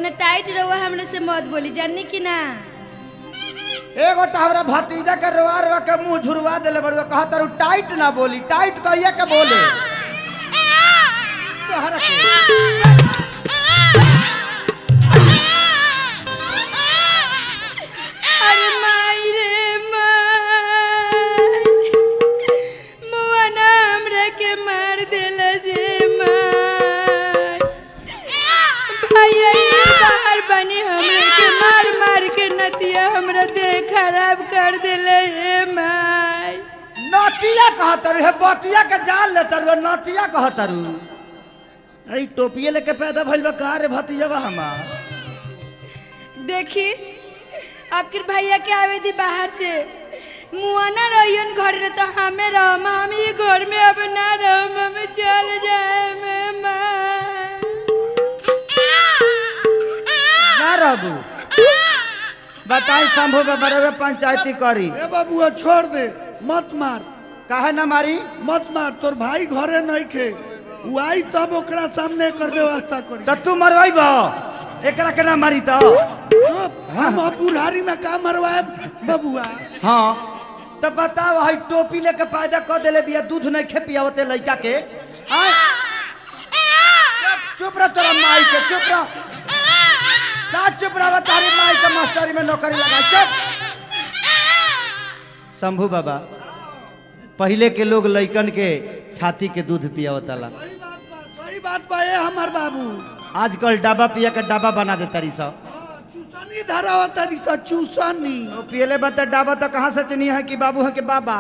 इतना टाइट रहुआ हमने से मत बोली जाननी की ना। एगो तो हमरा भतीजा के रोवा रोवा के मुंह झुरवा देले बड़ुआ कहा तारू टाइट ना बोली टाइट कहिए के बोले तोहरा अरे माई रे माई मुआ ना हमरा के मार देला जे माई भैया बाहर बनी हमरा के मार मार के नतिया हमरा देह खराब कर देले रे माई। नतिया कहा तारू है बतिया के जान ले तारू नतिया कहा तारू अरे टोपिए लेके पैदा भइल बा का रे भतीजवा हमार। देखी आपके भैया के आवे दी बाहर से मुआना रहियन घर में तो हमें रहम हम ये घर में अब ना रहम हम चल जाए मैं ना रहबू बताई शंभू के बराबर पंचायती करी। ए बाबुआ छोड़ दे मत मार काहे ना मारी मत मार तोर भाई घरे नहीं खे उ आई तब ओकरा सामने कर व्यवस्था करी। तो तू मरवाई बा एकरा के ना मारी तो चुप हम बुढ़ारी में का मरवाए बाबुआ। हाँ तो बताओ हई टोपी लेके पैदा कर देले बिया दूध नहीं खे पियावते लड़का के आय चुप रह तोरा माई के चुप रह ना चुप रह तारी माई के मास्टरी में नौकरी लगा चुप। शंभू बाबा पहले के लोग लइकन के छाती के दूध पियावताला सही बात बा ए हमर बाबू आजकल डाबा पिया के डाबा बना दे तारी सब चूसनी धरावा तारी सा चूसनी तो पियले बता डाबा तो कहाँ से चनी है कि बाबू है कि बाबा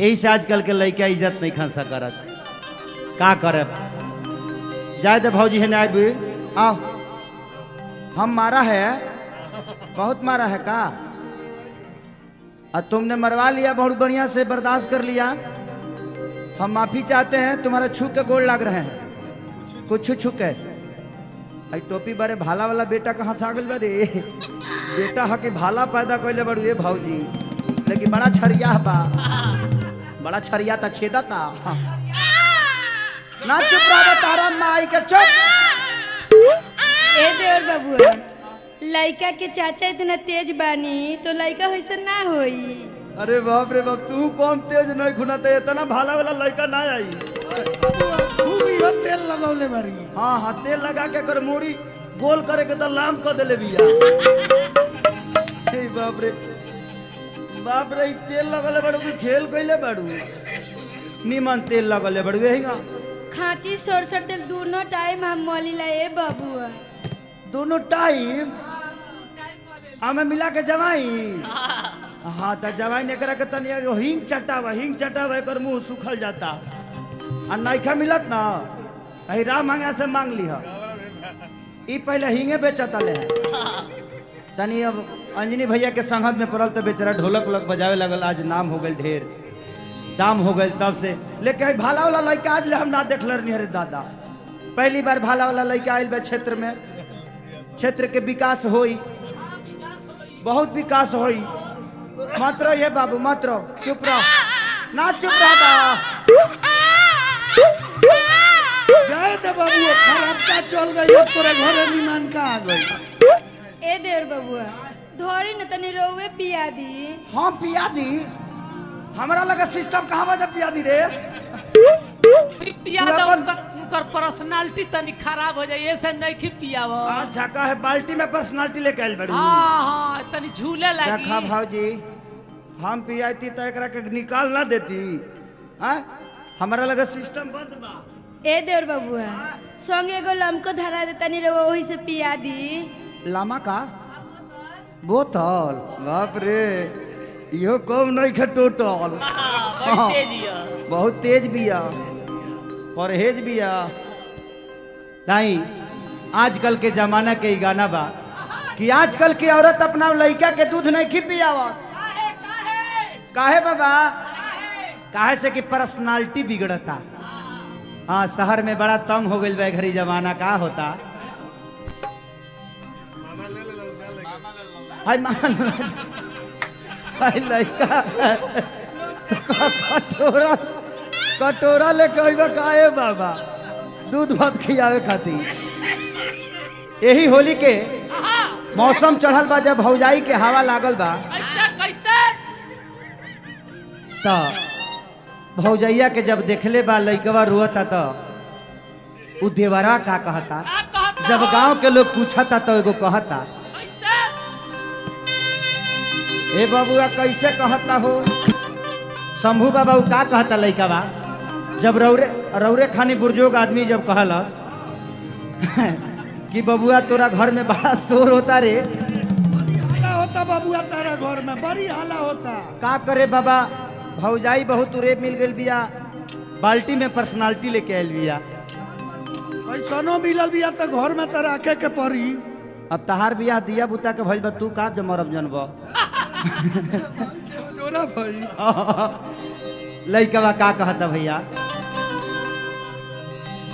यही से आजकल के लड़का इज्जत नहीं खंसा करत का करे जाए तो भौजी है ना आबी आओ हम मारा है बहुत मारा है का और तुमने मरवा लिया बहुत बढ़िया से बर्दाश्त कर लिया हम माफी चाहते हैं तुम्हारा छू के गोड़ लग रहे हैं कुछ छू के आई टोपी बारे भाला वाला बेटा कहाँ से आ गल बारे बेटा हा के भाला पैदा कैले बड़ू ये भौजी लेकिन बड़ा छरिया बा बड़ा छरिया था छेदा था ना चुप रहा तारा माई के चुप। ए देवर बाबू लड़का के चाचा इतना तेज बानी तो लड़का वैसे ना होई। अरे बाप रे बाप तू कौन तेज नहीं खुनाते इतना भाला वाला लड़का ना आई खूब यो तेल लगौले बारी। हाँ हाँ तेल लगा के कर मूड़ी गोल करे के तो लाम कर देले बिया हे बाप रे ई तेल लगले बड़ू की खेल कइले बड़ू निमन तेल लगले बड़ू हेंगा खाटी सरसर तेल दोनों टाइम हम मौलीला ए बाबू दोनों टाइम हमें मिला के जवाई हाँ तो जवाई ने करा के तनिया हिंग चटावा एकर मुंह सूखल जाता आ नइखा मिलत ना अही राम मांगा से मांग ली ई पहले हिंगे बेचता ले तनी अब अंजनी भैया के संगत में पड़ल तो बेचारा ढोलक उलक बजावे लगल आज नाम हो गल ढेर दाम हो गल तब से लेकिन भाला वाला लड़का आज ले हम ना देख रही अरे दादा पहली बार भाला वाला लड़का आयल बा क्षेत्र में क्षेत्र के विकास होई बहुत विकास होई मात्र ये बाबू मात्र चुप रहो ना चुप रहो जाए दे बाबू खराब का चल गई अब तोरे घरे निमान का आ गई। ए देवर बाबू धोरी न तनी रोवे पिया दी। हाँ पिया दी हमारा लगा सिस्टम कहाँ बजा पिया दी रे पिया दो उनकर पर्सनालिटी तनी खराब हो जाए ऐसे नहीं कि पियाव। अच्छा का है बाल्टी में पर्सनालिटी लेके आइल बड़ी हाँ हाँ तनी झूले लगी। देखा भाजी हम पियाती तो एकरा के निकाल ना देती हाँ हमारा लगा सिस्टम बंद बा। ए देवर बाबू संगे एगो लमको धरा दे तनी रोवा वही से पिया दी। लामा का बोतल बाप रे इहो कम नहीं खे टोटल बहुत तेज बिया परहेज बिया नहीं आजकल के जमाना के गाना बा कि आजकल की औरत अपना लड़का के दूध नहीं खी पियावत काहे बाबा काहे से कि पर्सनालिटी बिगड़ता। हाँ शहर में बड़ा तंग हो गई बा घरी जमाना का होता हाय मान लड़का कटोरा कटोरा लेके अइबा काहे बाबा दूध भात खियावे खातिर यही होली के हाँ मौसम चढ़ल बा, जब भौजाई के हवा लागल बा कैसे कैसे तो भौजैया के जब देखले बा लइकवा रोता तो उ देवरा का कहता, का कहता जब हो? गांव के लोग पूछता तो एगो कहता, कैसे ए बबुआ कैसे कहता हो। शंभू बाबा उ का कहता लइकवा, जब रौरे रौरे खानी बुजुर्ग आदमी जब कहलस कि बबुआ तोरा घर में बड़ा शोर होता रे, हाला होता बाबुआ तारा घर में बड़ी हाला होता। का करे बाबा, भौजाई बहुत उरे मिल गई बिया, बाल्टी में पर्सनालिटी लेके आयल बिया। कैसनो मिलल बिया तो घर में तो रखे के पड़ी। अब तहार बिया दिया बुता के भइल बा, तू का जमरब जनब जोरा भाई लइकवा का कहता भैया,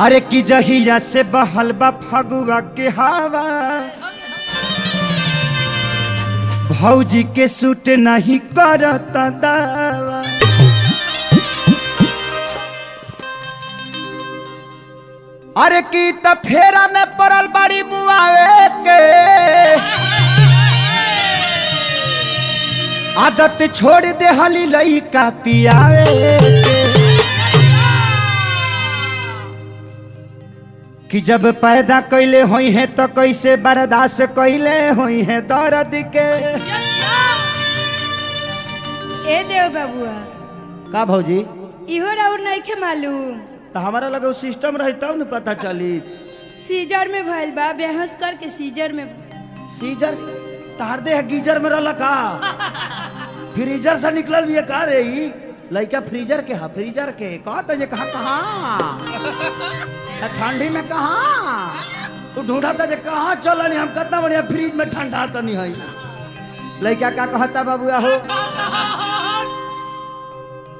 अरे की जहिया से बहल बा फगुआ के हवा, भौजी के सूट नहीं करता दावा। अरे की त फेरा में पड़ल बड़ी मुआवे के, आदत छोड़ दे हली लइका पियावे के। कि जब पैदा कैले होई है तो कैसे बर्दाश्त कैले होई है दर्द के। ए देव बाबुआ का भौजी, इहो राउर नइखे मालूम, तो हमारा लगे सिस्टम रही तब न पता चली। सीजर में भइल बा, बेहोश करके सीजर में। सीजर तार दे गीजर में रहला का, फ्रीजर से निकलल भी का रे ई लइका, फ्रीजर के हा, फ्रीजर के कहत ये कहा ठंडी में कहा तू ढूंढता जे कहाँ चलनी, हम कितना बढ़िया फ्रिज में ठंडा तनी है। लइका का कहता बाबुआ हो,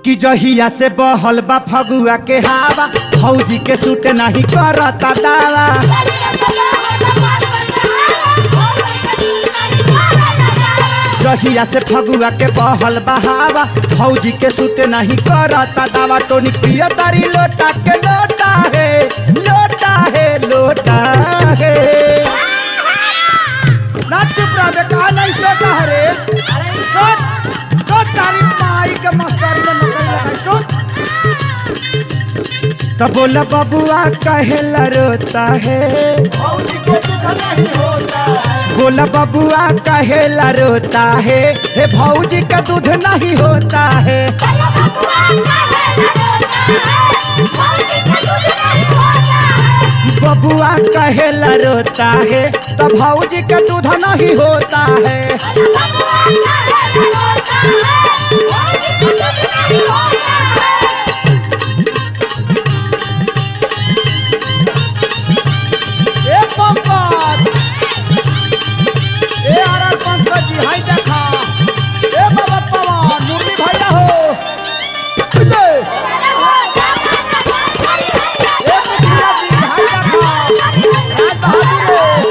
कि जहिया से बहल बा फगुआ के हवा, भौजी के सूट नहीं करता दावा। जहिया से फगुआ के बहल बा हवा, भौजी के सूट नहीं करता दावा। टोनी पिया तारी लोटा के लोटा है, लोटा है, लोटा है। ना चुप रह बे, कहा नहीं सोता रे, सोच सोच तारी माई के मस्तर में नकल है सोच। तो बोला बबुआ कहेला रोता है, बोला बबुआ कहेला रोता है, हे भौजी का दूध नहीं होता है। बबुआ कहेला रोता है, तो भौजी का दूध नहीं होता है। ए पंकज, ए आर पंकज जी हाय देखा, ए बाबा पवन मुरली भैया हो, ए मुखिया जी हाय देखा, राज बहादुर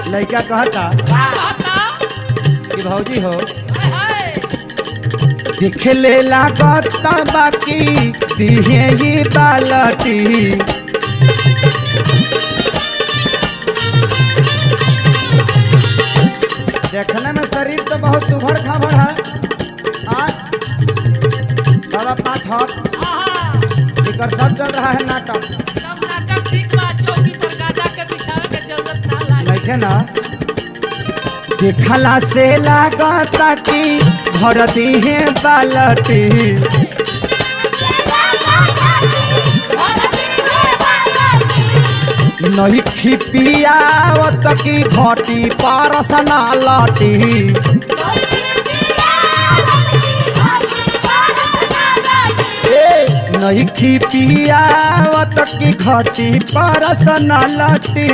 लइका कहता कि भौजी हो, दिख ले लागता बाकी दिहे ये बालटी। देखने में शरीर तो बहुत उभड़ खाबड़ है, आज बाबा पाठक इकर सब चल रहा है नाटक, देखे ना देखला से लागता कि भर दिहे बालटी। नहीं खिपियावत की घटी परसना लटी। नहीं खिपियावत की घटी परसना लटी।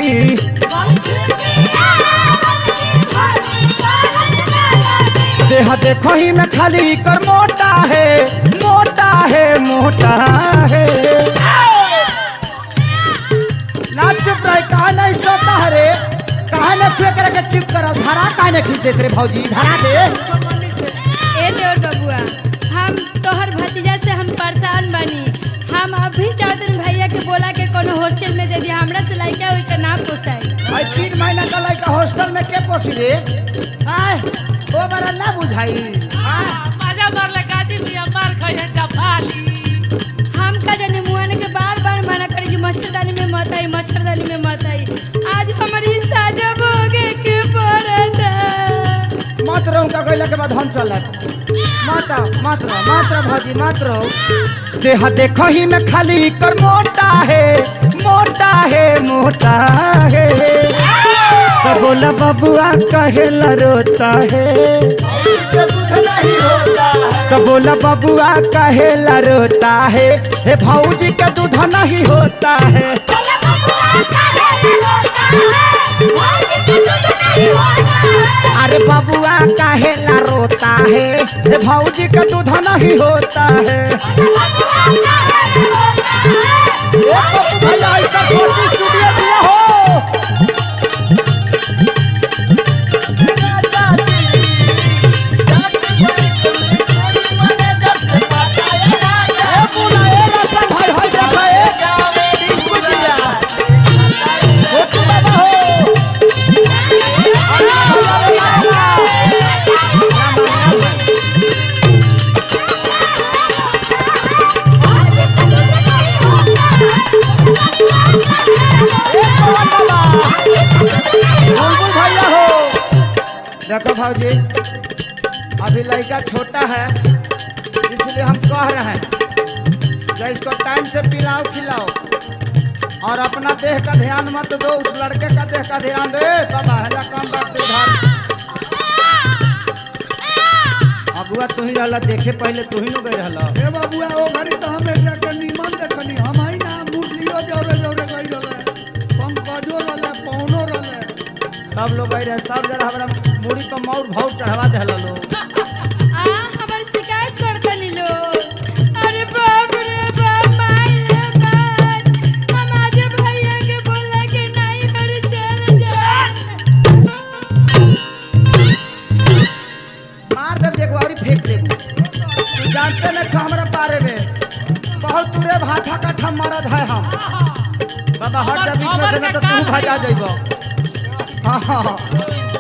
देह देखो ही में खाली कर मोटा है, मोटा है, मोटा है। ना चुप रहे, कहा नहीं तू एकरा के चुप कर धरा काहे नहीं खींच देत रे भौजी धरा दे ए देवर बबुआ हम तोहर भतीजा से हम परेशान बानी। हम अभी चाहते हैं भैया के बोला के कोनो हॉस्टल में दे दिया हमरा से लइका ओई के नाम पोसाई। भाई 3 महीना का लड़का हॉस्टल में के पोसी रे आय ओ बरा ना बुझाई मजा मारले काजी पिया मार खइले डफाली। हम का जाने मुआने के बार-बार मना करी कि मच्छरदानी में मत आई मच्छरदानी में मत आई। आज हमारी साजा भोगे के पड़ता। मत रहो का कहला के बाद हम चलत मात्र भौजी मात्र देह देखो ही में खाली कर मोटा है तो बोला बबुआ कहेला रोता है तो बोला बबुआ कहेला रोता है हे भौजी का दूध नहीं होता है अरे बबुआ काहेला रोता है हे भौजी का दूध नहीं होता है भैया ऐसा फोटो स्टूडियो दिया हो देखो भाजी अभी लड़का छोटा है इसलिए हम कह रहे हैं कि इसको टाइम से पिलाओ खिलाओ और अपना देह का ध्यान मत दो उस लड़के का देह का ध्यान दे तब है काम करते उधर अबुआ तू ही रहला देखे पहले तू ही न गई रहला हे बाबुआ ओ घड़ी तो हम एकरा के निमन देखनी हम ही ना मुरलियो जोरे जोरे गई रहले पंकजो रहले पौनो रहले सब लोग गई रहे सब जरा हमरा मुड़ी पर मौर भाव चढ़वा देला लोग हमार शिकायत करता नी लोग। अरे बाप रे बाप माई रे बाप हम आज भैया के बोला के नहीं घर चल जा। मार देव जे और फेंक देबू तू जानते न हमरा बारे में बहुत दूरे भाठा का मरद है हम बाबा हट जा बीच में से न तो तू भागा जाइबो हाँ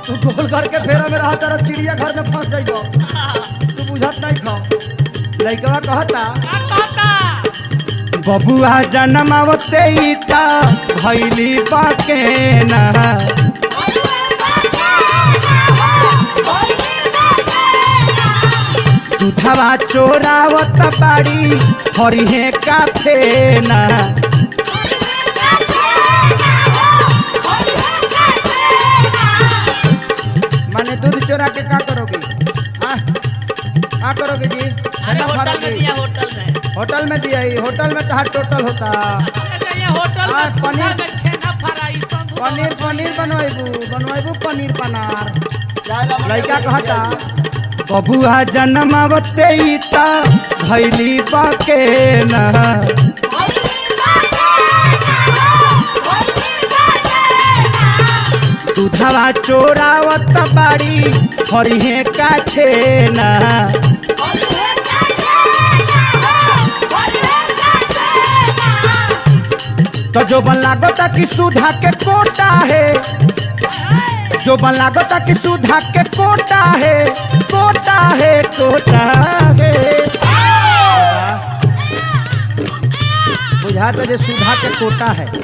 तू गोल करके फेरा में रहा तारा चिड़िया घर में फंस जाइबो तू बुझत नहीं खा लइकवा कहता बबुआ जन्मावते ही था भैली बाके ना दूधवा चोरावत बाड़ी हरिहे काथे ना माने दूध चोरा के का करोगे क्या करोगे जी अरे होटल में दिया होटल में दिया ही होटल में कहा टोटल होता ये होटल हाँ, में पनीर- में छेना फ्राई सब पनीर बनवाइबू पनीर पनार लड़का कहता बबुआ जन्मावते ही ता भैली बाके ना दूधवा चोरावत बाड़ी हरिहे काछे ना तो जो बन लागता कि सुधा के कोटा है जो बन लागता कि सुधा के कोटा है बुझा तो जे सुधा के कोटा है हे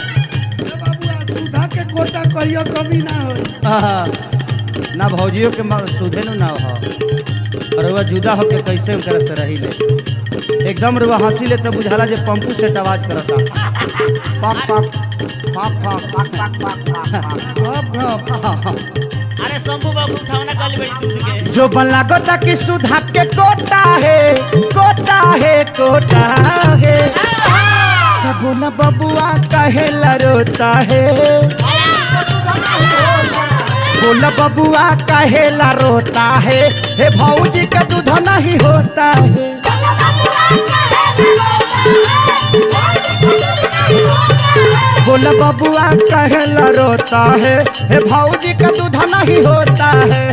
बाबुआ सुधा के कोटा कहियो कमी ना होई ना भौजियों के सुधे ना हो और वह जुदा होके कैसे उनकर से रही ले एकदम रुआ हंसी ले तो बुझाला जे पंपू से आवाज करता पक पक पक पक पक पक पक अरे शंभू बाबू उठावना कल बड़ी दूध के जो बन लागता कि सुधा के कोटा है बोला बबुआ कहेला रोता है बोला बबुआ कहेला रोता है हे भौजी का दूध नहीं होता है बोल बबुआ कहला रोता है हे भौजी का दूध नहीं होता है।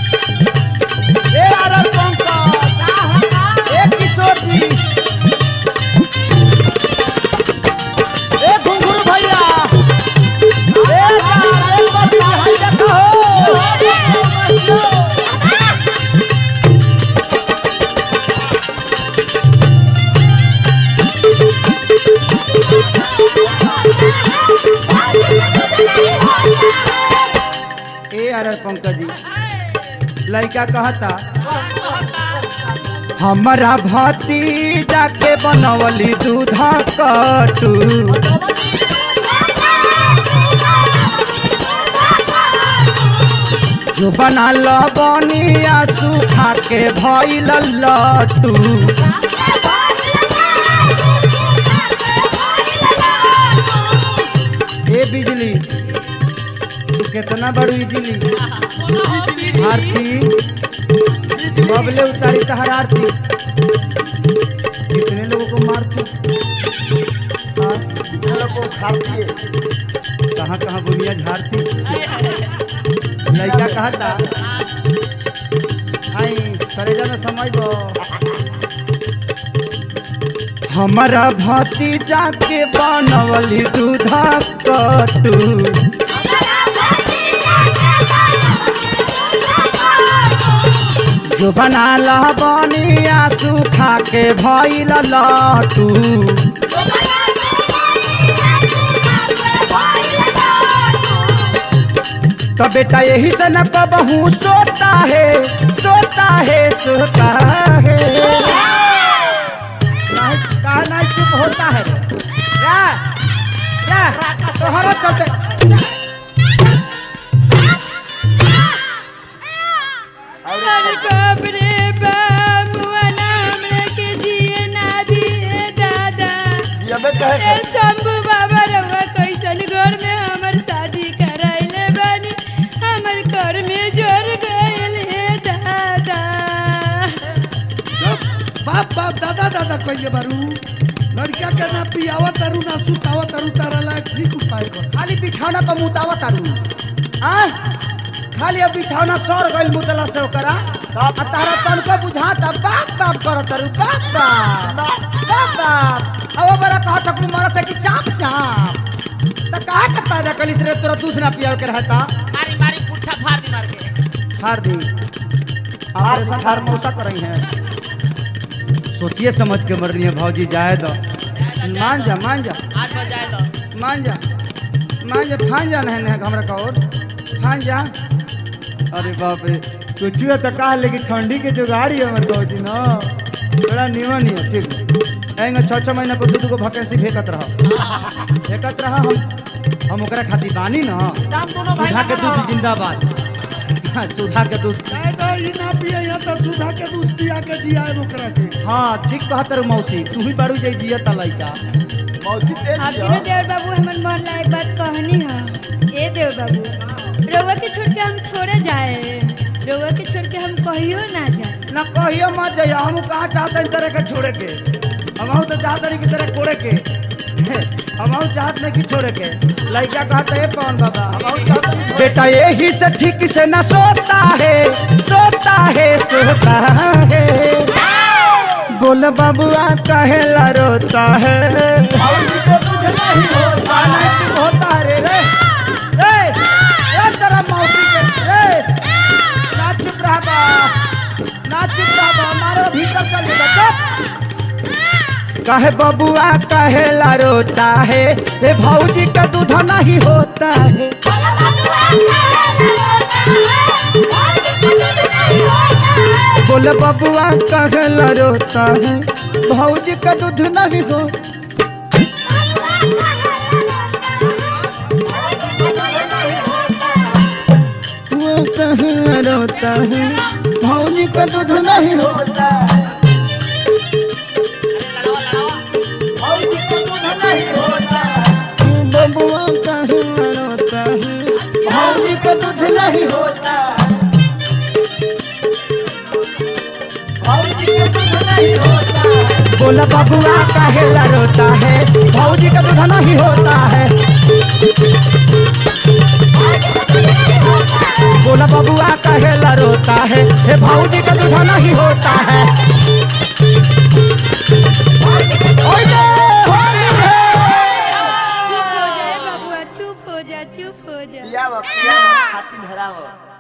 ए आरल पंकज, ए किशोर जी, ए घुंघरू भैया, ए यार ए बच्ची हाय देखो ए अरे पंकज जी लड़का कहता हमारा भतीजा के बनवली दूधा कटू जो बना लबनिया सूखा के भइल लट्टू। ए बिजली तू कितना बड़ू इजली आरती बबले उतारी तहर आरती कितने लोगों को मारती कहाँ कहाँ बुनिया झाड़ती। लड़का कहता आई करेजा में समय बो हमारा भतीजा के बनवली दूधा कटू जो बना लबनिया सूखा के भइल लट्टू। तो बेटा यही से न कबहू सोता है सोता है सोता है कहा नहीं चुप होता है तोहरा चलते अरे बाप रे बाप मुआ नाम के जिए ना दिए दादा ए शंभू बाबा रवा कैसन घर में हमर शादी कराइले बानी हमर घर में जोर गइल हे दादा। बाप बाप दादा दादा कहिए बारू लड़का के ना पियावा तारू ना सुतावा तारू तारा ला ठीक उपाय कर। खाली बिछौना पर मुतावा तारू खाली अब बिछौना सर गइल मुतला से ओकरा आ तारा तनको बुझाता बाप बाप करत तारू बाप बाप अब बड़ा कहा ठकुर मारा से कि चाप चाप त काहे के पैदा कलिस रे तोरा दूध ना पियाव के रहता मारी मारी पुट्ठा फाड़ दी मार के फाड़ दी ऑपरेशन हार्मोसा कर रही है सोचिए समझ के मरनी है भौजी जाए दो मान जा आज बजाए दो मान जा फान जा नहीं हमरा का और फान जा। अरे बाप रे कुछ तो कहा लेकिन ठंडी के जो गाड़ी है हमारे भौजी ना बड़ा निमन है ठीक आएंगे 6 महीना पर दूध को वैकेंसी फेंकत रहा हम ओकरा खातिर बानी ना सुधा के दूध जिंदाबाद सुधा के दूध ई ना पिए या तो सुधा के दूध पिया के जियाए ओकरा के। हाँ ठीक कहत रे मौसी तू ही बारू जाई जिया ता लइका मौसी तेल आपके देवर बाबू हमन मोर लायक बात कहनी है ए देवर बाबू रउआ के छोड़ के हम थोड़े जाए रउआ के छोड़ के हम कहियो ना जाए ना कहियो मत जाइए हम कहाँ चाहते हैं तरह के छोड़े के हम तो चाहते नहीं की तरह कोड़े के हम चाहते नहीं की छोड़े के लड़का कहते है पवन बाबा बेटा यही से ठीक से न सोता है बोल बबुआ कहेला रोता है होता है रे तेरा मौसी के ना चुप रहा मारो भीतर चलेगा चुप कहे बबुआ कहेला रोता है ए भौजी का दूध नहीं होता है बोले बबुआ कहेला रोता है भौजी का दूध नहीं हो वो कहेला रोता है भौजी का दूध नहीं होता बबुआ कहेला रोता है भौजी का दूध नहीं होता बोला बबुआ काहेला रोता है, भौजी का दूध नहीं होता है। बोला बबुआ काहेला रोता है, हे भौजी का दूध नहीं होता है। चुप हो जाए बबुआ, चुप हो जा, चुप हो जा। पिया छाती धराओ।